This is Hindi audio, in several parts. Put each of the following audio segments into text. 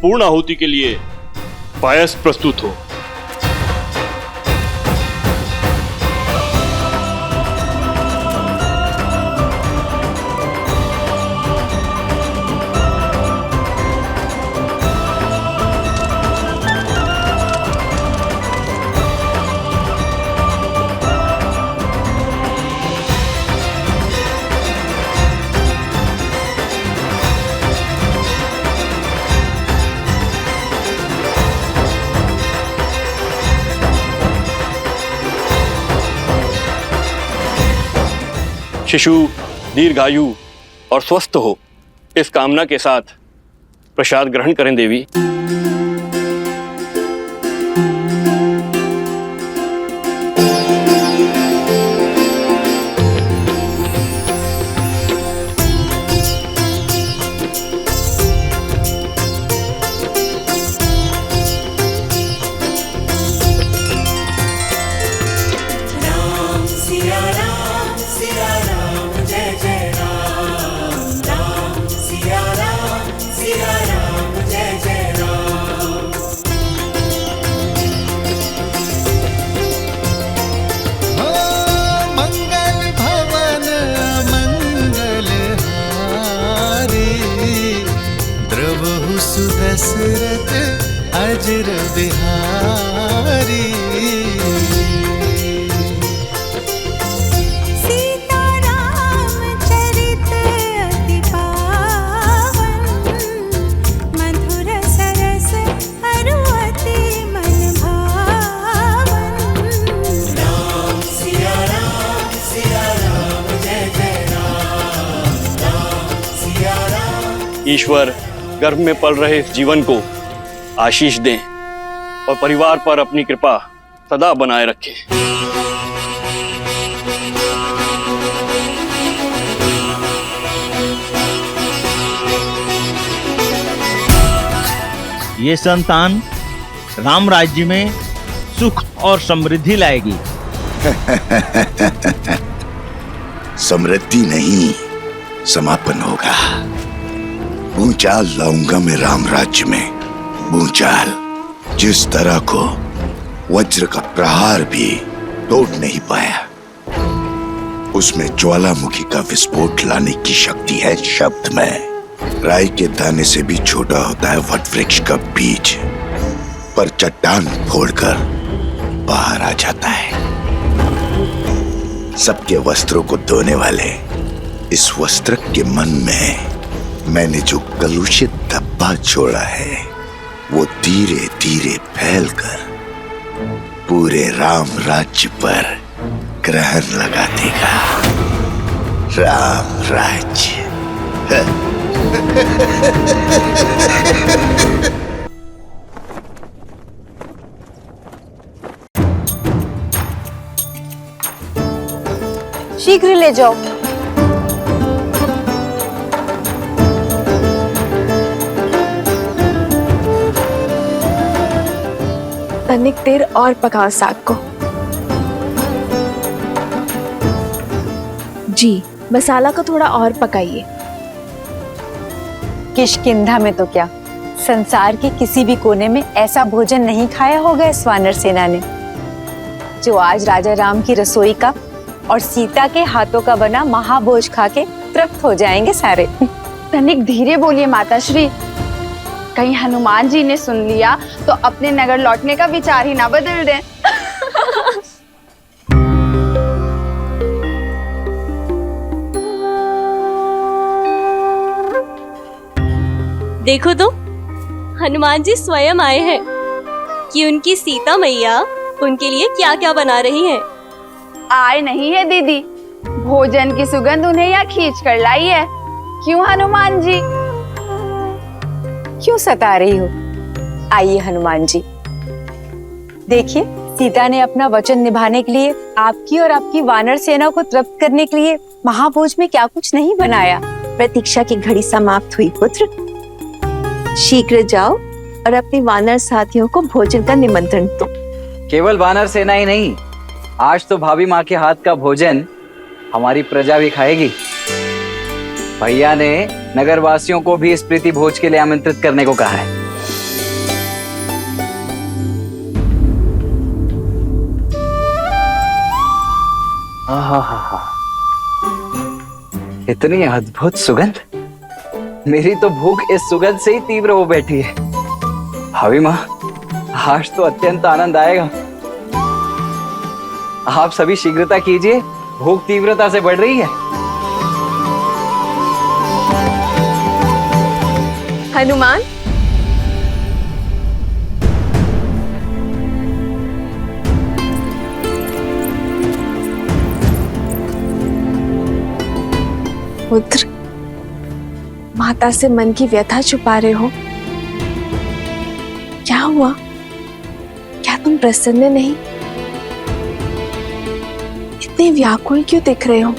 पूर्ण आहुति के लिए पायस प्रस्तुत हो। शिशु दीर्घायु और स्वस्थ हो, इस कामना के साथ प्रसाद ग्रहण करें देवी। दशरथ अजर बिहारी, सीता राम चरित अति पावन, मधुर सरस अरु अति मन भावन। राम सिया राम जय जय राम, राम सिया राम। ईश्वर गर्भ में पल रहे इस जीवन को आशीष दें और परिवार पर अपनी कृपा सदा बनाए रखें। ये संतान राम राज्य में सुख और समृद्धि लाएगी। समृद्धि नहीं, समापन होगा। भूचाल लाऊंगा मैं राम राज्य में, भूचाल जिस तरह को वज्र का प्रहार भी तोड़ नहीं पाया। उसमें ज्वालामुखी का विस्फोट लाने की शक्ति है शब्द में। राई के दाने से भी छोटा होता है वट वृक्ष का बीज, पर चट्टान फोड़कर बाहर आ जाता है। सबके वस्त्रों को धोने वाले इस वस्त्र के मन में मैंने जो कलुषित धब्बा छोड़ा है, वो धीरे धीरे फैलकर पूरे राम राज्य पर ग्रहण लगा देगा। राम राज्य। शीघ्र ले जाओ। तनिक देर और पकाओ साग को। जी, मसाला को थोड़ा और पकाइए। किष्किंधा में तो क्या, संसार के किसी भी कोने में ऐसा भोजन नहीं खाया होगा इस वानर सेना ने, जो आज राजा राम की रसोई का और सीता के हाथों का बना महाभोज खा के तृप्त हो जाएंगे सारे। तनिक धीरे बोलिए माताश्री, कहीं हनुमान जी ने सुन लिया तो अपने नगर लौटने का विचार ही ना बदल दें। देखो तो, हनुमान जी स्वयं आए हैं कि उनकी सीता मैया उनके लिए क्या क्या बना रही हैं। आए नहीं है दीदी, भोजन की सुगंध उन्हें यहाँ खींच कर लाई है। क्यों हनुमान जी? क्यों सता रही हो? आइए हनुमान जी, देखिए सीता ने अपना वचन निभाने के लिए आपकी और आपकी वानर सेना को तृप्त करने के लिए महाभोज में क्या कुछ नहीं बनाया। प्रतीक्षा की घड़ी समाप्त हुई पुत्र, शीघ्र जाओ और अपने वानर साथियों को भोजन का निमंत्रण दो। केवल वानर सेना ही नहीं, आज तो भाभी माँ के हाथ का भोजन हमारी प्रजा भी खाएगी। भैया ने नगरवासियों को भी इस प्रीति भोज के लिए आमंत्रित करने को कहा है। आहा, इतनी अद्भुत सुगंध। मेरी तो भूख इस सुगंध से ही तीव्र हो बैठी है। भाभी माँ, आज तो अत्यंत आनंद आएगा। आप सभी शीघ्रता कीजिए, भूख तीव्रता से बढ़ रही है। हनुमान, पुत्र, माता से मन की व्यथा छुपा रहे हो? क्या हुआ? क्या तुम प्रसन्न नहीं? इतने व्याकुल क्यों दिख रहे हो?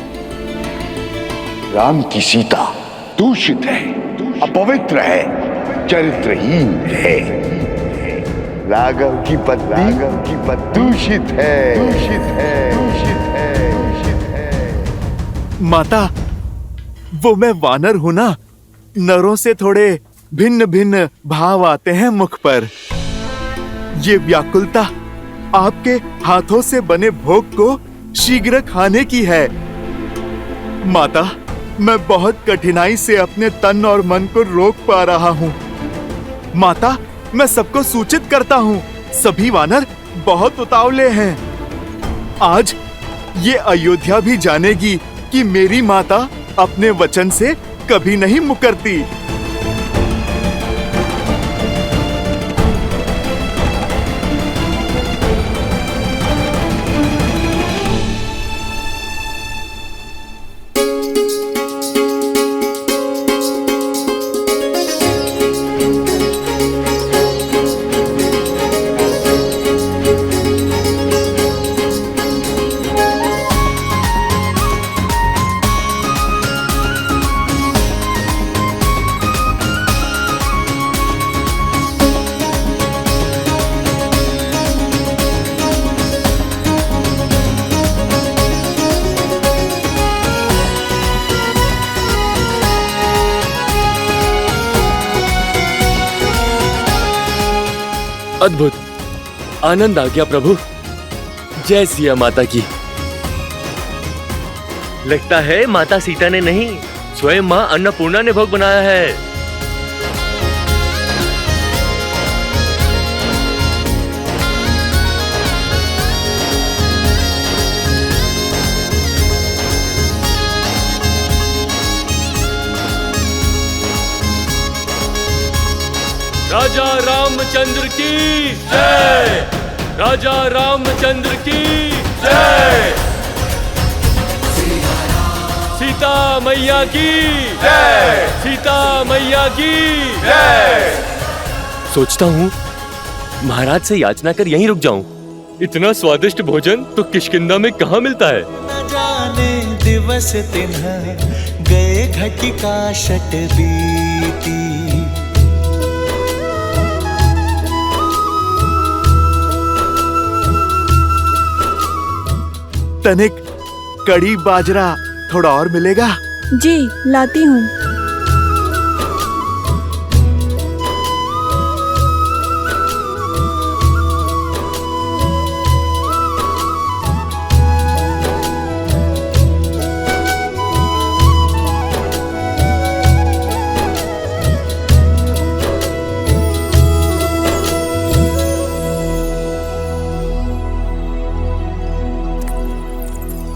राम की सीता दूषित है, अपवित्र है, चरित्रहीन है। राघव की पत्नी दूषित है, दूषित है, दूषित है, दूषित है। माता, वो मैं वानर हूं ना, नरों से थोड़े भिन्न भिन्न भाव आते हैं मुख पर। ये व्याकुलता आपके हाथों से बने भोग को शीघ्र खाने की है। माता, मैं बहुत कठिनाई से अपने तन और मन को रोक पा रहा हूँ। माता, मैं सबको सूचित करता हूँ, सभी वानर बहुत उतावले हैं। आज ये अयोध्या भी जानेगी कि मेरी माता अपने वचन से कभी नहीं मुकरती। अद्भुत, आनंद आ गया प्रभु। जय सिया माता की। लगता है माता सीता ने नहीं, स्वयं मां अन्नपूर्णा ने भोग बनाया है। राजा रामचंद्र की जय, राजा रामचंद्र की जय, सीता मैया की जय, सीता मैया की जय। सोचता हूँ महाराज से याचना कर यहीं रुक जाऊं। इतना स्वादिष्ट भोजन तो किष्किंधा में कहाँ मिलता है। न जाने दिवस तिन्ह गए घटिका शट बीती। तनिक कड़ी बाजरा थोड़ा और मिलेगा? जी, लाती हूँ।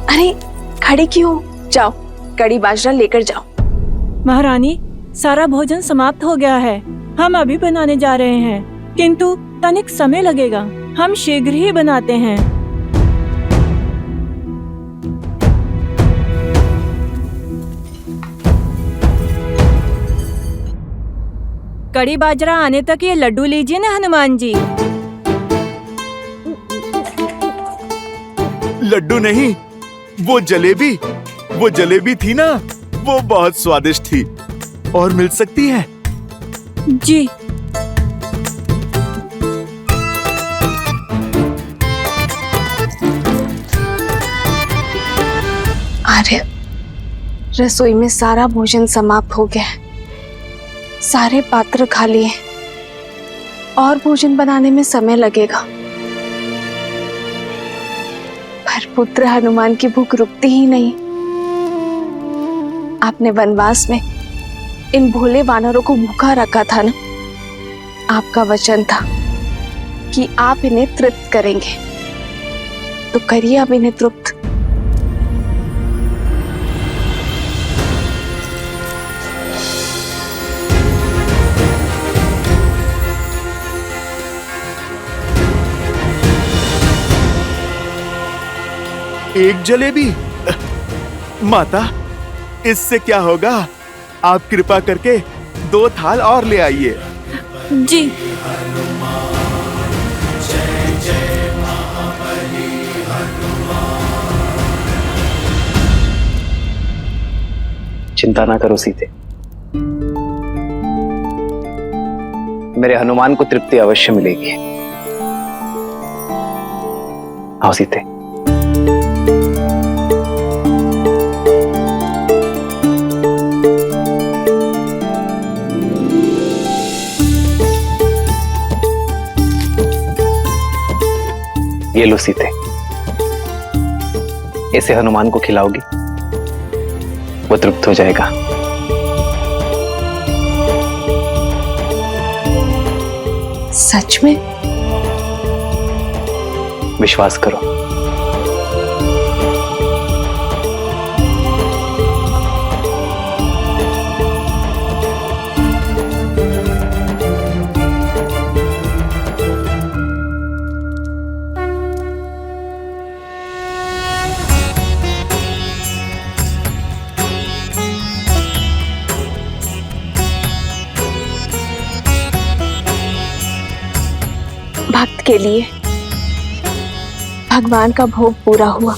अरे, खड़ी क्यों? जाओ, कड़ी बाजरा लेकर जाओ। महारानी, सारा भोजन समाप्त हो गया है। हम अभी बनाने जा रहे हैं, किंतु तनिक समय लगेगा। हम शीघ्र ही बनाते हैं। कड़ी बाजरा आने तक ये लड्डू लीजिए ना हनुमान जी। लड्डू नहीं, वो जलेबी थी ना, वो बहुत स्वादिष्ट थी। और मिल सकती है? जी। आर्य, रसोई में सारा भोजन समाप्त हो गया है। सारे पात्र खाली हैं। और भोजन बनाने में समय लगेगा। पर पुत्र हनुमान की भूख रुकती ही नहीं। आपने वनवास में इन भोले वानरों को भूखा रखा था ना। आपका वचन था कि आप इन्हें तृप्त करेंगे, तो करिए अब इन्हें तृप्त। एक जलेबी? माता, इससे क्या होगा? आप कृपा करके 2 थाल और ले आइए। जी। चिंता ना करो सीते, मेरे हनुमान को तृप्ति अवश्य मिलेगी। आओ सीते। ये लो सीते, इसे हनुमान को खिलाओगी, वो तृप्त हो जाएगा। सच में? विश्वास करो। भक्त के लिए भगवान का भोग पूरा हुआ।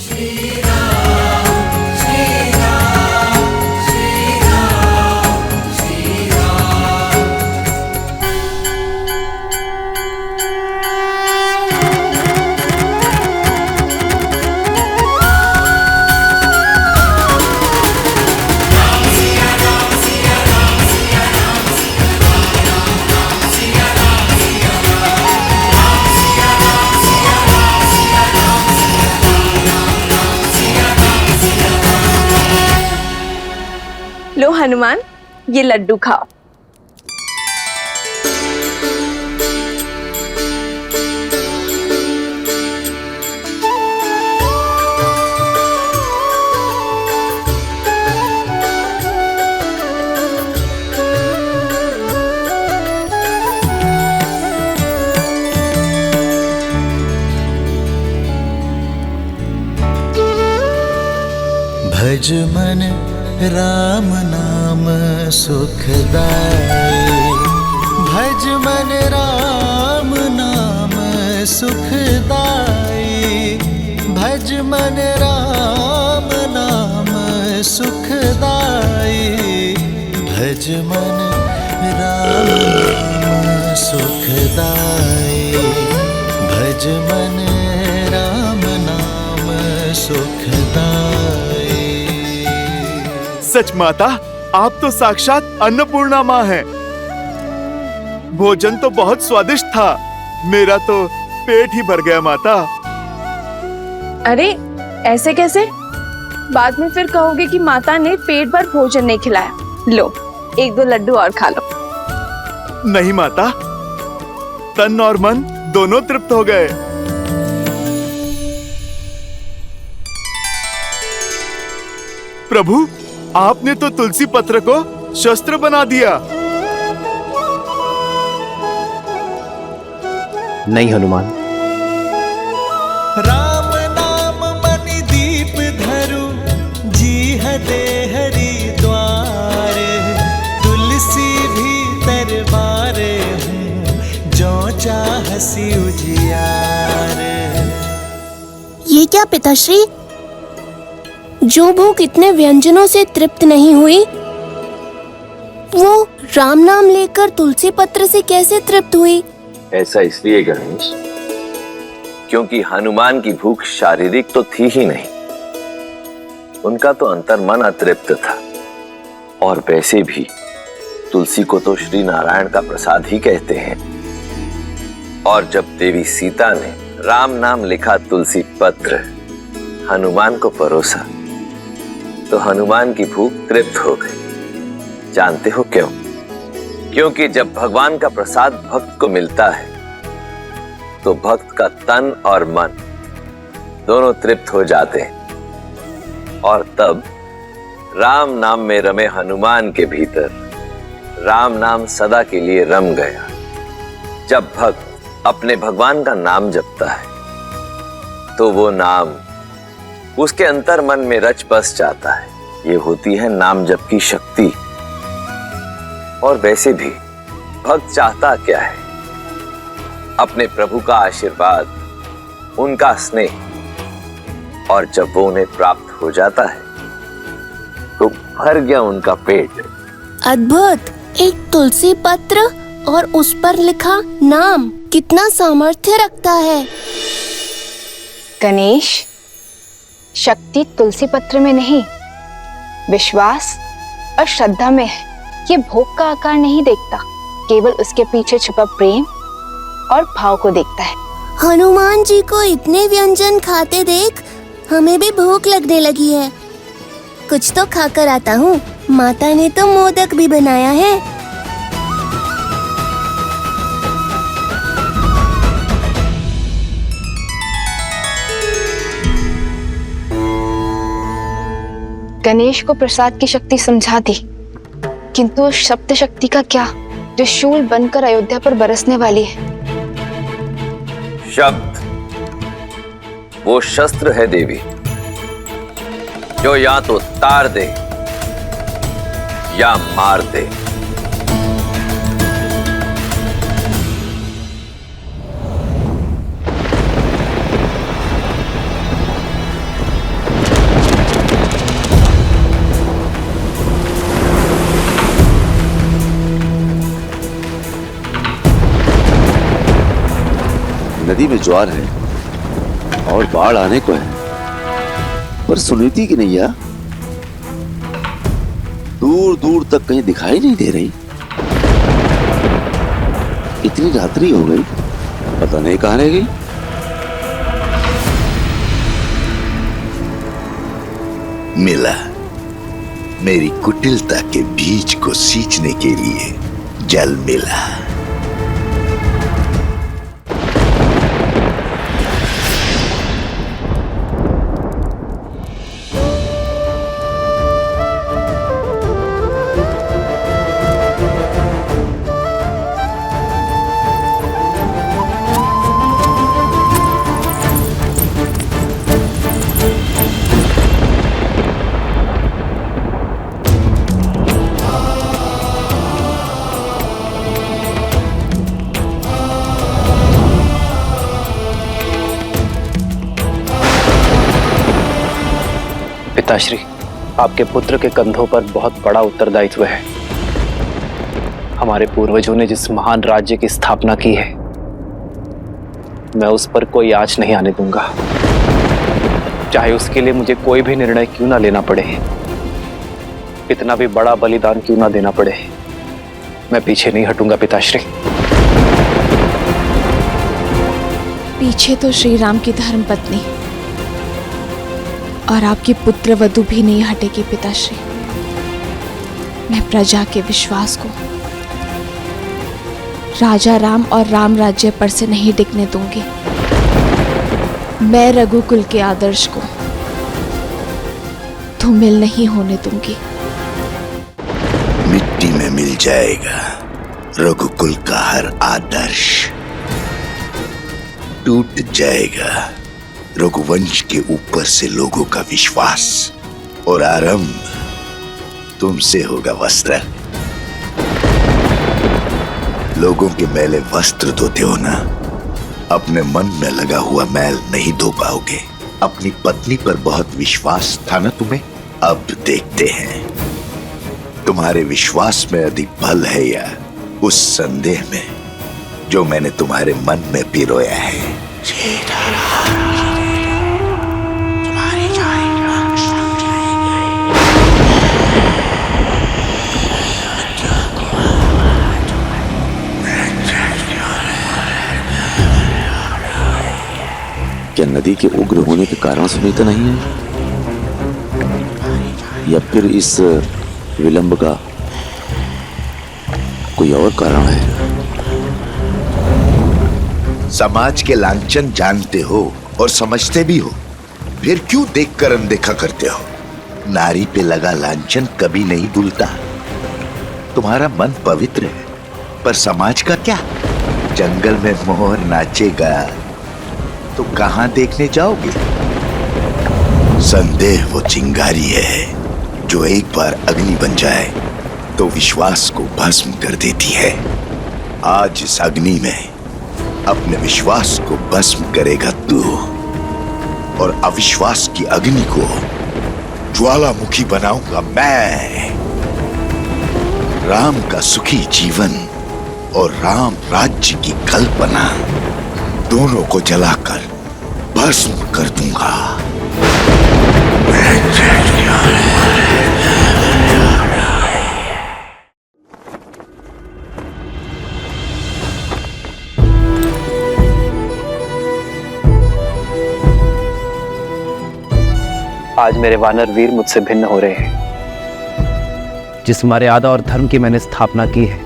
लो हनुमान, ये लड्डू खाओ। भज मन राम नाम सुखदाई, भज मन राम नाम सुखदाई, भज मन राम नाम सुखदाई, भज मन राम नाम सुखदाई, भज मन राम नाम सुखदाई। सच माता, आप तो साक्षात अन्नपूर्णा माँ हैं। भोजन तो बहुत स्वादिष्ट था, मेरा तो पेट ही भर गया माता। अरे ऐसे कैसे? बाद में फिर कहोगे कि माता ने पेट भर भोजन नहीं खिलाया। लो 1-2 लड्डू और खा लो। नहीं माता, तन और मन दोनों तृप्त हो गए। प्रभु, आपने तो तुलसी पत्र को शस्त्र बना दिया। नहीं हनुमान, राम नाम मणि दीप धरु, जीह दे हरि द्वार, तुलसी भीतर बारे हूँ, जो चाहसी उजियार। ये क्या पिताश्री, जो भूख इतने व्यंजनों से तृप्त नहीं हुई, वो राम नाम लेकर तुलसी पत्र से कैसे तृप्त हुई? ऐसा इसलिए गणेश, क्योंकि हनुमान की भूख शारीरिक तो थी ही नहीं, उनका तो अंतर्मन अतृप्त था। और वैसे भी तुलसी को तो श्री नारायण का प्रसाद ही कहते हैं। और जब देवी सीता ने राम नाम लिखा तुलसी पत्र, हनुमान को परोसा तो हनुमान की भूख तृप्त हो गई। जानते हो क्यों? क्योंकि जब भगवान का प्रसाद भक्त को मिलता है तो भक्त का तन और मन दोनों तृप्त हो जाते हैं और तब राम नाम में रमे हनुमान के भीतर राम नाम सदा के लिए रम गया। जब भक्त अपने भगवान का नाम जपता है तो वो नाम उसके अंतर मन में रच बस जाता है। ये होती है नाम जप की शक्ति। और वैसे भी भक्त चाहता क्या है? अपने प्रभु का आशीर्वाद, उनका स्नेह। और जब वो उन्हें प्राप्त हो जाता है तो भर गया उनका पेट। अद्भुत! एक तुलसी पत्र और उस पर लिखा नाम कितना सामर्थ्य रखता है। गणेश, शक्ति तुलसी पत्र में नहीं, विश्वास और श्रद्धा में है। ये भोग का आकार नहीं देखता, केवल उसके पीछे छुपा प्रेम और भाव को देखता है। हनुमान जी को इतने व्यंजन खाते देख हमें भी भूख लगने लगी है। कुछ तो खाकर आता हूँ। माता ने तो मोदक भी बनाया है। गणेश को प्रसाद की शक्ति समझा दी, किंतु उस शब्द शक्ति का क्या जो शूल बनकर अयोध्या पर बरसने वाली है? शब्द वो शस्त्र है देवी, जो या तो तार दे या मार दे। नदी में ज्वार है और बाढ़ आने को है, पर सुनीति की नैया दूर दूर तक कहीं दिखाई नहीं दे रही। इतनी रात्रि हो गई, पता नहीं कहां रह गई। मिला, मेरी कुटिलता के बीज को सींचने के लिए जल मिला। पिताश्री, आपके पुत्र के कंधों पर बहुत बड़ा उत्तरदायित्व है। हमारे पूर्वजों ने जिस महान राज्य की स्थापना की है, मैं उस पर कोई आँच नहीं आने दूंगा, चाहे उसके लिए मुझे कोई भी निर्णय क्यों ना लेना पड़े, कितना भी बड़ा बलिदान क्यों ना देना पड़े, मैं पीछे नहीं हटूंगा पिताश्री। पीछे तो श्री राम की धर्म पत्नी और आपकी पुत्र वधु भी नहीं हटेगी पिताश्री। मैं प्रजा के विश्वास को, राजा राम और राम राज्य पर से नहीं टिकने दूंगी। मैं रघुकुल के आदर्श को धूमिल नहीं होने दूंगी। मिट्टी में मिल जाएगा रघुकुल का हर आदर्श, टूट जाएगा रघुवंश के ऊपर से लोगों का विश्वास, और आरंभ तुमसे होगा वस्त्र। लोगों के मैले वस्त्र धोते हो ना, अपने मन में लगा हुआ मैल नहीं धो पाओगे। अपनी पत्नी पर बहुत विश्वास था ना तुम्हें, अब देखते हैं तुम्हारे विश्वास में अधिक बल है या उस संदेह में जो मैंने तुम्हारे मन में पिरोया है। क्या नदी के उग्र होने के कारण सुनीता नहीं है, या फिर इस विलंब का कोई और कारण है? समाज के लांछन जानते हो और समझते भी हो, फिर क्यों देखकर अनदेखा करते हो? नारी पे लगा लांछन कभी नहीं धुलता। तुम्हारा मन पवित्र है, पर समाज का क्या? जंगल में मोर नाचेगा तो कहां देखने जाओगे? संदेह वो चिंगारी है जो एक बार अग्नि बन जाए तो विश्वास को भस्म कर देती है। आज इस अग्नि में अपने विश्वास को भस्म करेगा तू, और अविश्वास की अग्नि को ज्वालामुखी बनाऊंगा मैं। राम का सुखी जीवन और राम राज्य की कल्पना दोनों को जलाकर भस्म कर दूंगा। आज मेरे वानर वीर मुझसे भिन्न हो रहे हैं। जिस मर्यादा और धर्म की मैंने स्थापना की है,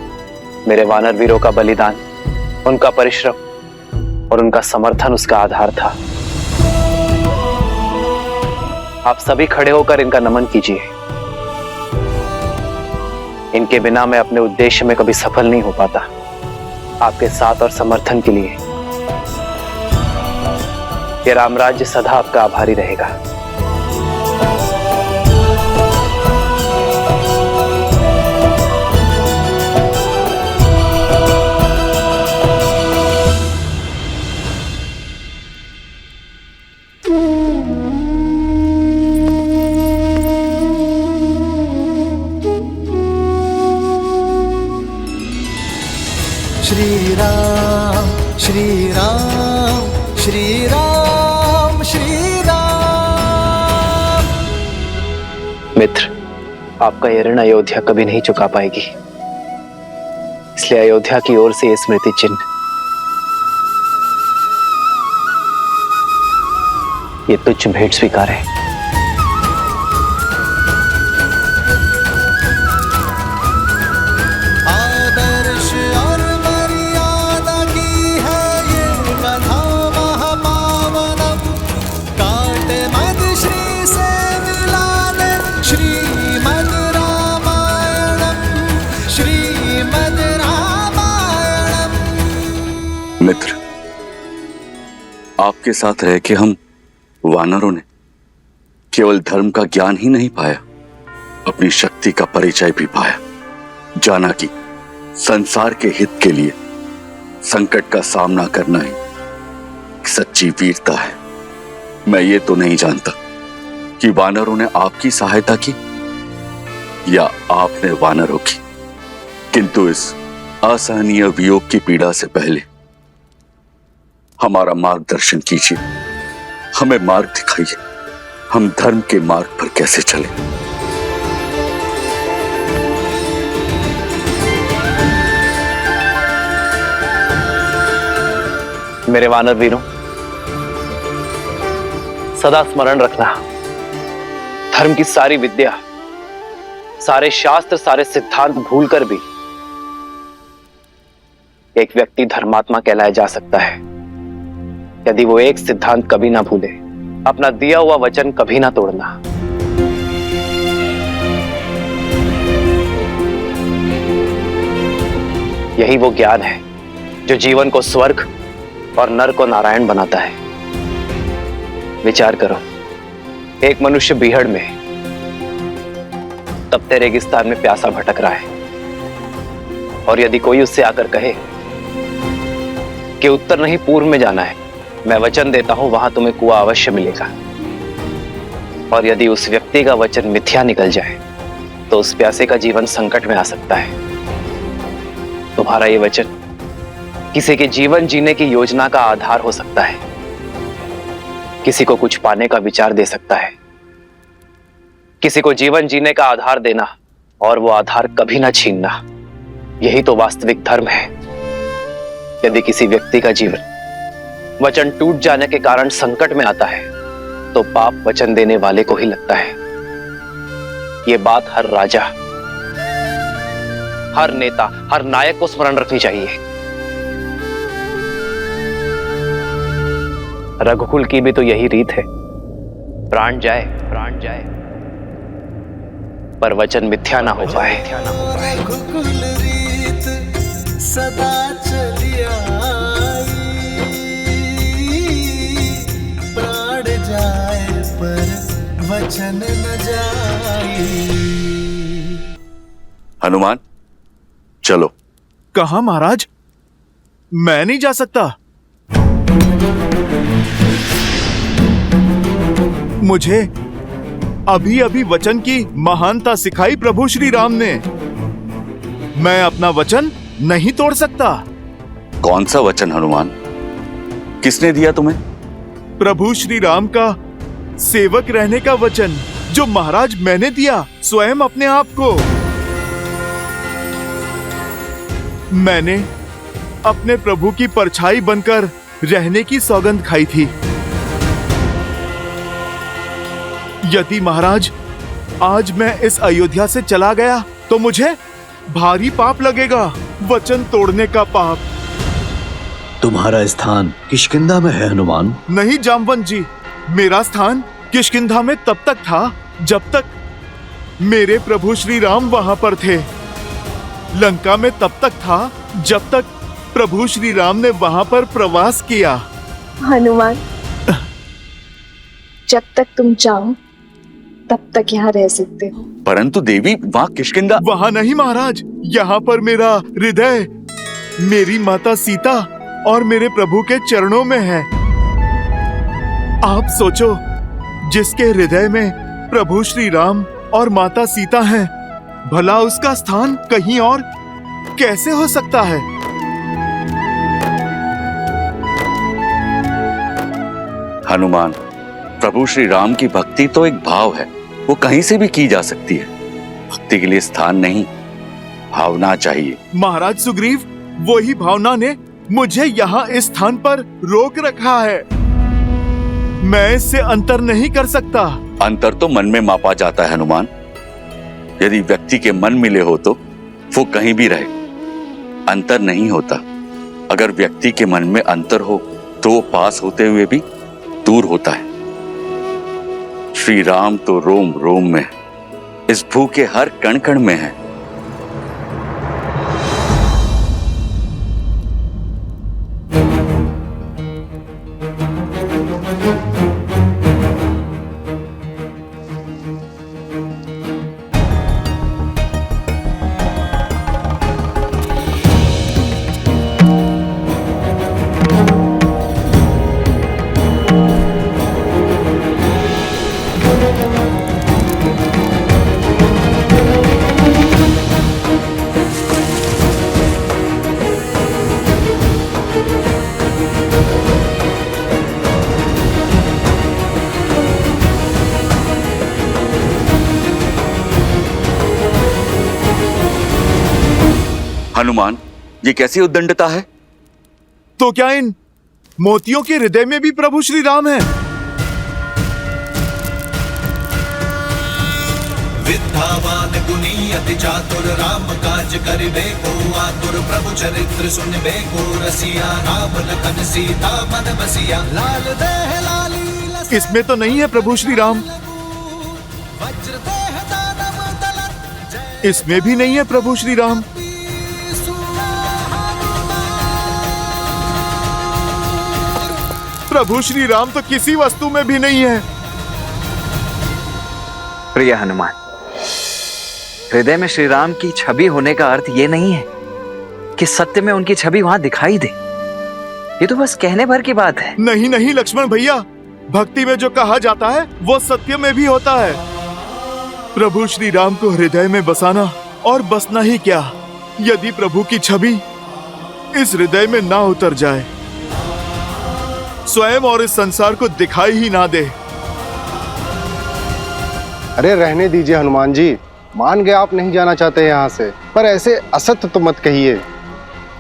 मेरे वानर वीरों का बलिदान, उनका परिश्रम और उनका समर्थन उसका आधार था। आप सभी खड़े होकर इनका नमन कीजिए। इनके बिना मैं अपने उद्देश्य में कभी सफल नहीं हो पाता। आपके साथ और समर्थन के लिए ये रामराज्य सदा आपका आभारी रहेगा। श्री राम श्री राम श्री राम श्री राम। मित्र, आपका ये ऋण अयोध्या कभी नहीं चुका पाएगी, इसलिए अयोध्या की ओर से ये स्मृति चिन्ह, ये तुच्छ भेंट स्वीकार है। मित्र, आपके साथ रह के हम वानरों ने केवल धर्म का ज्ञान ही नहीं पाया, अपनी शक्ति का परिचय भी पाया। जाना कि संसार के हित के लिए संकट का सामना करना ही सच्ची वीरता है। मैं ये तो नहीं जानता कि वानरों ने आपकी सहायता की या आपने वानरों की, किंतु इस असहनीय वियोग की पीड़ा से पहले हमारा मार्गदर्शन कीजिए, हमें मार्ग दिखाइए, हम धर्म के मार्ग पर कैसे चलें। मेरे वानर वीरों, सदा स्मरण रखना, धर्म की सारी विद्या, सारे शास्त्र, सारे सिद्धांत भूलकर भी एक व्यक्ति धर्मात्मा कहलाया जा सकता है यदि वो एक सिद्धांत कभी ना भूले, अपना दिया हुआ वचन कभी ना तोड़ना। यही वो ज्ञान है जो जीवन को स्वर्ग और नर को नारायण बनाता है। विचार करो, एक मनुष्य बीहड़ में, तपते रेगिस्तान में प्यासा भटक रहा है, और यदि कोई उससे आकर कहे कि उत्तर नहीं पूर्व में जाना है, मैं वचन देता हूं वहां तुम्हें कुआं अवश्य मिलेगा, और यदि उस व्यक्ति का वचन मिथ्या निकल जाए तो उस प्यासे का जीवन संकट में आ सकता है। तुम्हारा ये वचन किसी के जीवन जीने की योजना का आधार हो सकता है, किसी को कुछ पाने का विचार दे सकता है, किसी को जीवन जीने का आधार देना और वो आधार कभी ना छीनना, यही तो वास्तविक धर्म है। यदि किसी व्यक्ति का जीवन वचन टूट जाने के कारण संकट में आता है तो पाप वचन देने वाले को ही लगता है। ये बात हर राजा, हर नेता, हर नायक को स्मरण रखनी चाहिए। रघुकुल की भी तो यही रीत है, प्राण जाए पर वचन मिथ्या ना हो पाए। रघुकुल रीत सदा चली आई, प्राण जाए पर वचन न जाए। हनुमान चलो। कहाँ महाराज? मैं नहीं जा सकता। मुझे अभी अभी वचन की महानता सिखाई प्रभु श्री राम ने। मैं अपना वचन नहीं तोड़ सकता। कौन सा वचन हनुमान? किसने दिया तुम्हें? प्रभु श्री राम का सेवक रहने का वचन, जो महाराज मैंने दिया स्वयं अपने आप को। मैंने अपने प्रभु की परछाई बनकर रहने की सौगंध खाई थी। यदि महाराज आज मैं इस अयोध्या से चला गया तो मुझे भारी पाप लगेगा, वचन तोड़ने का पाप। तुम्हारा स्थान किष्किंधा में है हनुमान। नहीं जामवंत जी, मेरा स्थान किष्किंधा में तब तक था जब तक मेरे प्रभु श्री राम वहां पर थे। लंका में तब तक था जब तक प्रभु श्री राम ने वहां पर प्रवास किया। हनुमान, जब तक तुम चाहो तब तक यहाँ रह सकते हो। परंतु देवी, वहाँ किष्किंधा। वहाँ नहीं महाराज, यहाँ पर मेरा हृदय मेरी माता सीता और मेरे प्रभु के चरणों में है। आप सोचो, जिसके हृदय में प्रभु श्री राम और माता सीता हैं, भला उसका स्थान कहीं और कैसे हो सकता है? हनुमान, प्रभु श्री राम की भक्ति तो एक भाव है, वो कहीं से भी की जा सकती है। भक्ति के लिए स्थान नहीं, भावना चाहिए। महाराज सुग्रीव, वही भावना ने मुझे यहाँ इस स्थान पर रोक रखा है। मैं इससे अंतर नहीं कर सकता। अंतर तो मन में मापा जाता है हनुमान। यदि व्यक्ति के मन मिले हो तो वो कहीं भी रहे, अंतर नहीं होता। अगर व्यक्ति के मन में अंतर हो तो वो पास होते हुए भी दूर होता है। श्री राम तो रोम रोम में, इस भू के हर कण कण में है। हनुमान, ये कैसी उद्दंडता है? तो क्या इन मोतियों के हृदय में भी प्रभु श्री राम है? विद्यावान गुणी अति चातुर, राम काज करिबे को आतुर, प्रभु चरित्र सुनबे को रसिया, राम लखन सीता मन बसिया, लाल देह लाली। इसमें तो नहीं है प्रभु श्री राम। इसमें भी नहीं है प्रभु श्री राम। प्रभु श्री राम तो किसी वस्तु में भी नहीं है। प्रिय हनुमान, हृदय में श्री राम की छवि होने का अर्थ ये नहीं है कि सत्य में उनकी छवि वहां दिखाई दे। ये तो बस कहने भर की बात है। नहीं नहीं लक्ष्मण भैया, भक्ति में जो कहा जाता है वो सत्य में भी होता है। प्रभु श्री राम को हृदय में बसाना और बसना ही क्या, यदि प्रभु की छवि इस हृदय में ना उतर जाए, स्वयं और इस संसार को दिखाई ही ना दे। अरे रहने दीजिए हनुमान जी, मान गए आप नहीं जाना चाहते यहाँ से, पर ऐसे असत्य तो मत कहिए।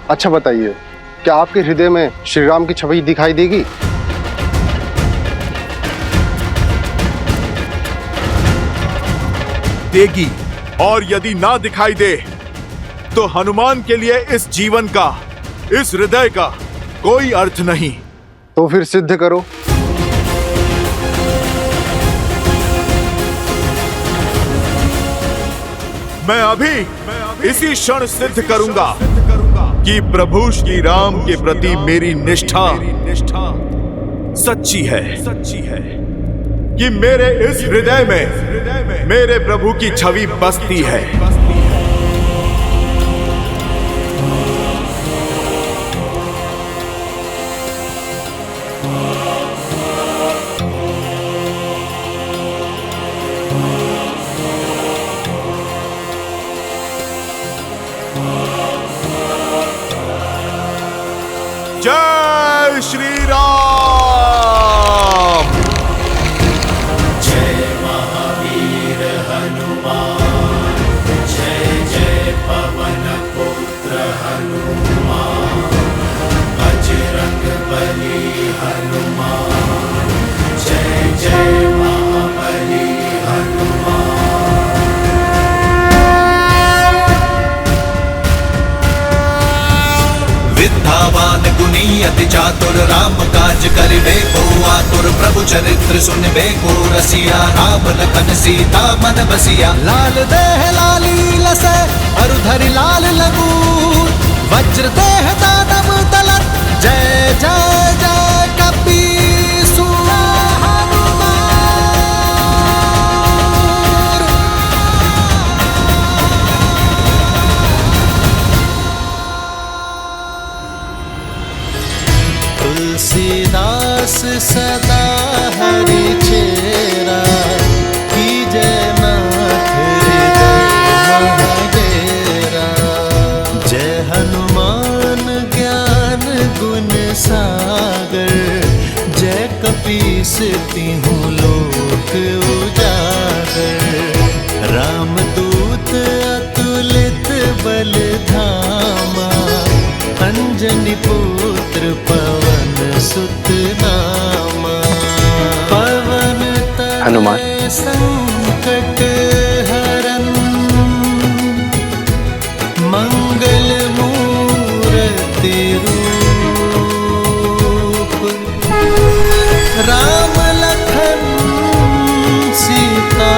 अच्छा बताइए, क्या आपके हृदय में श्री राम की छवि दिखाई देगी? देगी, और यदि ना दिखाई दे तो हनुमान के लिए इस जीवन का, इस हृदय का कोई अर्थ नहीं। तो फिर सिद्ध करो। मैं अभी इसी क्षण सिद्ध करूंगा कि प्रभु श्री राम के प्रति मेरी निष्ठा सच्ची है, कि मेरे इस हृदय में मेरे प्रभु की छवि बसती है। जय श्री राम। जय महावीर हनुमान, जय जय पवन पुत्र हनुमान, बजरंग बली हनुमान, जय जय महाबली हनुमान। विद्यावान गुणी अति चातुर, राम काज करिबे को आतुर, प्रभु चरित्र सुनबे को रसिया, राम लखन सीता मन बसिया। लाल देह लाली लसै अरुधरि लाल लगूर, वज्र देह दानव दलत, जय जय जय कपीसुर। तुलसीदास सदा हरि चेरा, की जय नाथ हृदय महाडेरा। जय हनुमान ज्ञान गुण सागर, जय कपीस तिहु लोक उजागर। रामदूत अतुलित बल धामा, अंजनी पुत्र पवन सुत नामा। पवन हनुमान संकट हरन, मंगल मूर्ति रूप। राम लखन सीता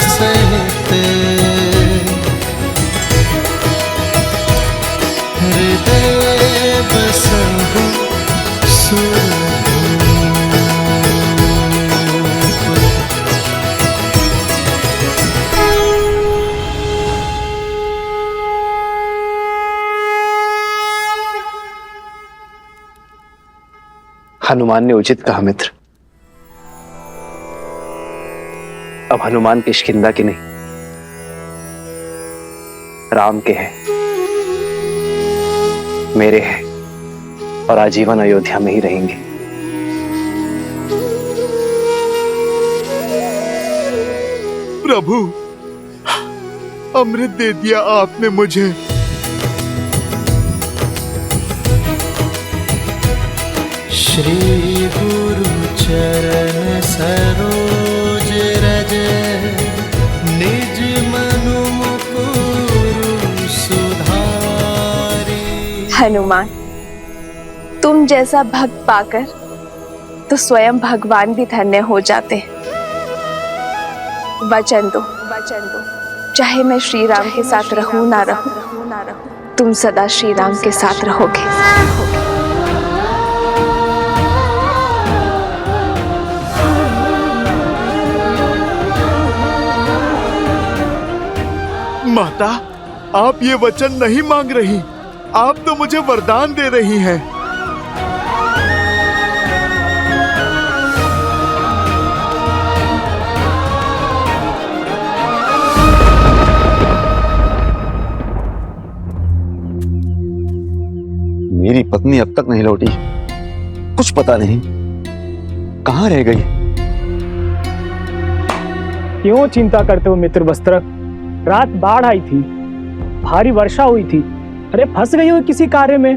सहित, हृदय बसहु हनुमान ने उचित कहा मित्र। अब हनुमान किष्किंधा के नहीं, राम के हैं, मेरे हैं, और आजीवन अयोध्या में ही रहेंगे। प्रभु, अमृत दे दिया आपने मुझे। श्री गुरु चरण सरोज रज, निज मनु मुकुरु सुधारी। हनुमान, तुम जैसा भक्त पाकर तो स्वयं भगवान भी धन्य हो जाते हैं। वचन दो, चाहे मैं श्री राम के साथ रहूं ना रहूं, तुम सदा श्री राम के साथ रहोगे। माता, आप ये वचन नहीं मांग रही, आप तो मुझे वरदान दे रही हैं। मेरी पत्नी अब तक नहीं लौटी, कुछ पता नहीं कहाँ रह गई। क्यों चिंता करते हो मित्र वस्त्र? रात बाढ़ आई थी, भारी वर्षा हुई थी। अरे फंस गई हो किसी कार्य में?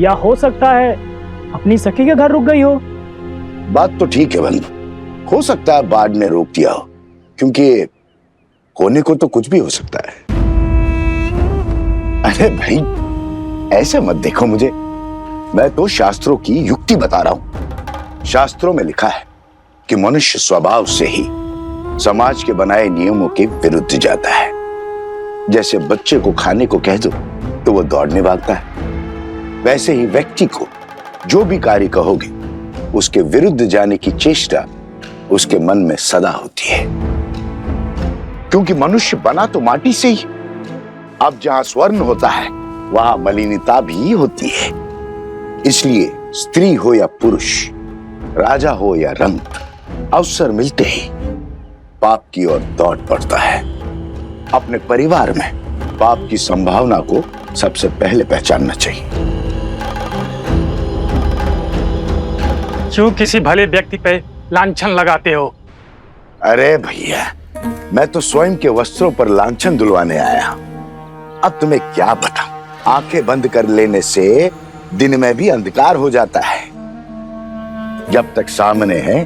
या हो सकता है अपनी सखी के घर रुक गई हो। बात तो ठीक है बंधु, हो सकता है बाढ़ ने रोक दिया हो, क्योंकि होने को तो कुछ भी हो सकता है। अरे भाई ऐसे मत देखो मुझे, मैं तो शास्त्रों की युक्ति बता रहा हूं। शास्त्रों में लिखा है कि मनुष्य स्वभाव से ही समाज के बनाए नियमों के विरुद्ध जाता है। जैसे बच्चे को खाने को कह दो तो वो दौड़ने भागता है, वैसे ही व्यक्ति को जो भी कार्य कहोगे उसके विरुद्ध जाने की चेष्टा उसके मन में सदा होती है। क्योंकि मनुष्य बना तो माटी से ही, अब जहां स्वर्ण होता है वहां मलिनता भी होती है। इसलिए स्त्री हो या पुरुष, राजा हो या रंक, अवसर मिलते ही पाप की ओर दौड़ पड़ता है। अपने परिवार में पाप की संभावना को सबसे पहले पहचानना चाहिए। क्यों किसी भले व्यक्ति पे लांछन लगाते हो? अरे भैया, मैं तो स्वयं के वस्त्रों पर लांछन दुलवाने आया हूं। अब तुम्हें क्या बताऊं, आंखें बंद कर लेने से दिन में भी अंधकार हो जाता है। जब तक सामने है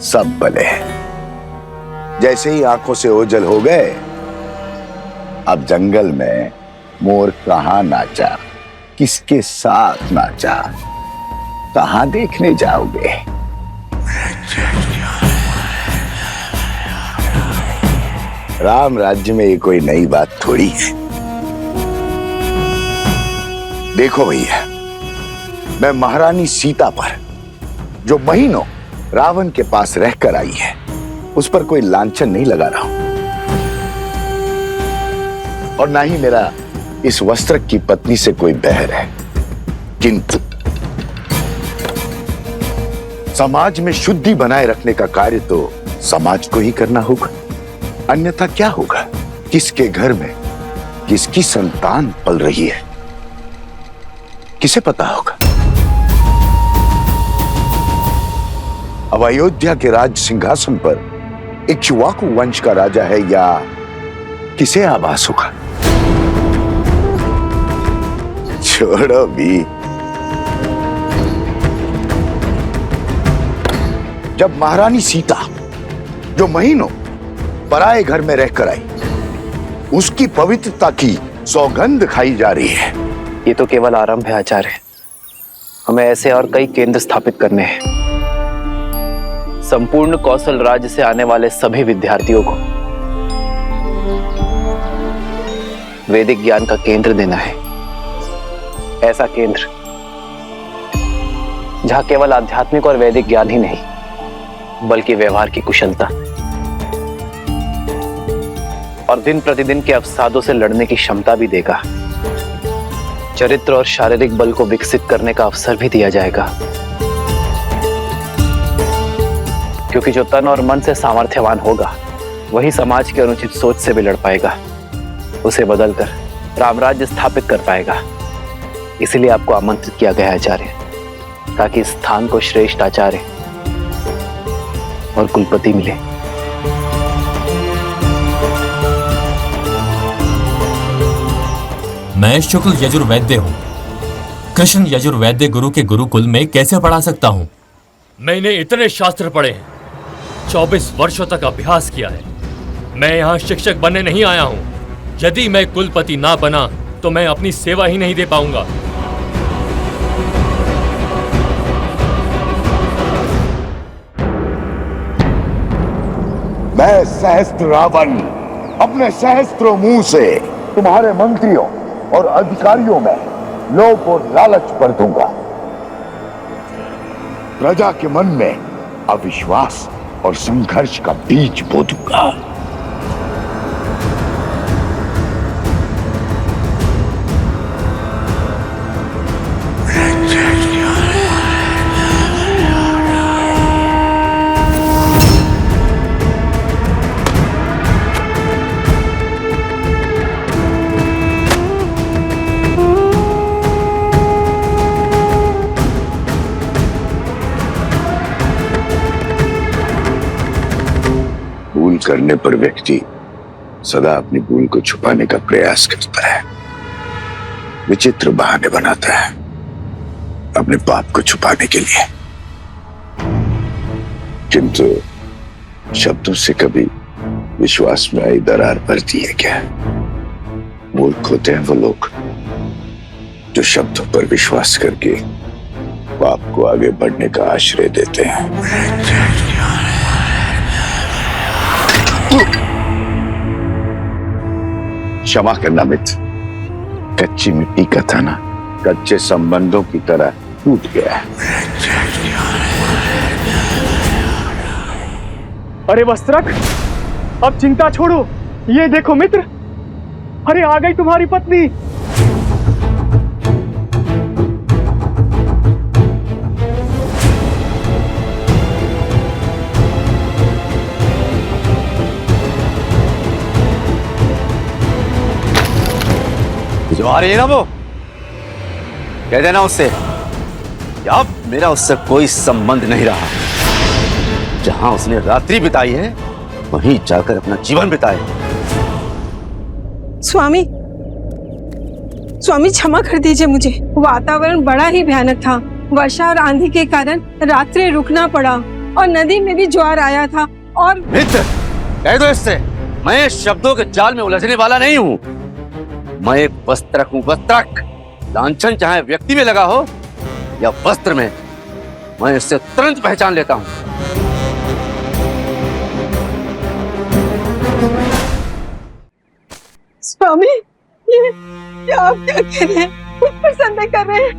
सब भले हैं। जैसे ही आंखों से ओझल हो गए, अब जंगल में मोर कहां नाचा, किसके साथ नाचा, कहां देखने जाओगे? राम राज्य में ये कोई नई बात थोड़ी है। देखो भैया, मैं महारानी सीता पर जो महीनों रावण के पास रहकर आई है, उस पर कोई लांछन नहीं लगा रहा हूं, और ना ही मेरा इस वस्त्र की पत्नी से कोई बैर है। किंतु समाज में शुद्धि बनाए रखने का कार्य तो समाज को ही करना होगा, अन्यथा क्या होगा? किसके घर में किसकी संतान पल रही है, किसे पता होगा? अब अयोध्या के राज सिंहासन पर इक्ष्वाकु वंश का राजा है या किसे आभास होगा? छोड़ो भी। जब महारानी सीता जो महीनों पराए घर में रहकर आई, उसकी पवित्रता की सौगंध खाई जा रही है। ये तो केवल आरंभ है आचार्य, हमें ऐसे और कई केंद्र स्थापित करने हैं। संपूर्ण कौशल राज्य से आने वाले सभी विद्यार्थियों को वैदिक ज्ञान का केंद्र देना है। ऐसा केंद्र जहां केवल आध्यात्मिक और वैदिक ज्ञान ही नहीं, बल्कि व्यवहार की कुशलता और दिन प्रतिदिन के अवसादों से लड़ने की क्षमता भी देगा। चरित्र और शारीरिक बल को विकसित करने का अवसर भी दिया जाएगा, क्योंकि जो तन और मन से सामर्थ्यवान होगा वही समाज की अनुचित सोच से भी लड़ पाएगा, उसे बदलकर रामराज्य स्थापित कर पाएगा। इसलिए आपको आमंत्रित किया गया आचार्य, ताकि इस स्थान को श्रेष्ठ आचार्य और कुलपति मिले। मैं शुक्ल यजुर्वैद्य हूँ। कृष्ण यजुर्वैद्य गुरु के गुरुकुल में कैसे पढ़ा सकता हूँ? मैंने इतने शास्त्र पढ़े हैं, 24 वर्षों तक अभ्यास किया है। मैं यहाँ शिक्षक बनने नहीं आया हूँ। यदि मैं कुलपति ना बना तो मैं अपनी सेवा ही नहीं दे पाऊंगा। मैं सहस्त्र रावण अपने सहस्त्रों मुंह से तुम्हारे मंत्रियों और अधिकारियों में लोभ और लालच भर दूंगा। प्रजा के मन में अविश्वास और संघर्ष का बीज बो दूंगा। करने पर व्यक्ति सदा अपनी भूल को छुपाने का प्रयास करता है, विचित्र बहाने बनाता है, अपने पाप को छुपाने के लिए, किंतु शब्दों से कभी विश्वास में आई दरार पड़ती है क्या? मूर्ख होते हैं वो लोग जो शब्दों पर विश्वास करके पाप को आगे बढ़ने का आश्रय देते हैं। क्षमा करना मित्र, कच्ची मिट्टी का था ना, कच्चे संबंधों की तरह टूट गया है। अरे वस्त्रक, अब चिंता छोड़ो, ये देखो मित्र, अरे आ गई तुम्हारी पत्नी। जो आ रही है ना वो, कह देना उससे अब मेरा उससे कोई संबंध नहीं रहा। जहां उसने रात्रि बिताई है वहीं जाकर अपना जीवन बिताए। स्वामी, स्वामी क्षमा कर दीजिए मुझे। वातावरण बड़ा ही भयानक था। वर्षा और आंधी के कारण रात्रि रुकना पड़ा और नदी में भी ज्वार आया था। और मित्र, कह दो इससे, मैं शब्दों के जाल में उलझने वाला नहीं हूँ। मैं एक वस्त्रक हूँ, वस्त्रक। लांछन चाहे व्यक्ति में लगा हो या वस्त्र में, मैं इससे तुरंत पहचान लेता हूँ। स्वामी, ये आप क्या कह रहे हैं? मुझ पर संदेह कर रहे हैं,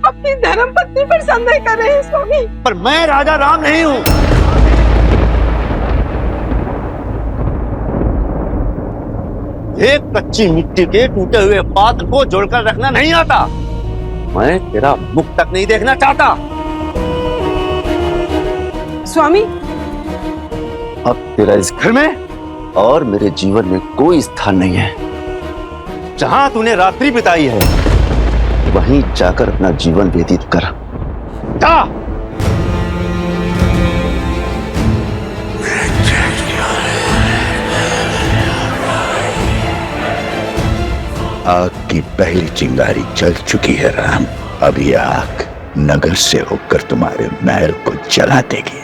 अपनी धर्म पत्नी पर संदेह कर रहे हैं स्वामी। पर मैं राजा राम नहीं हूँ। एक कच्ची मिट्टी के टूटे हुए पात्र को जोड़कर रखना नहीं आता। मैं तेरा मुख तक नहीं देखना चाहता। स्वामी, अब तेरा इस घर में और मेरे जीवन में कोई स्थान नहीं है। जहां तूने रात्रि बिताई है वहीं जाकर अपना जीवन व्यतीत कर। जा। आग की पहली चिंगारी जल चुकी है राम। अब ये आग नगर से होकर तुम्हारे महल को जला देगी।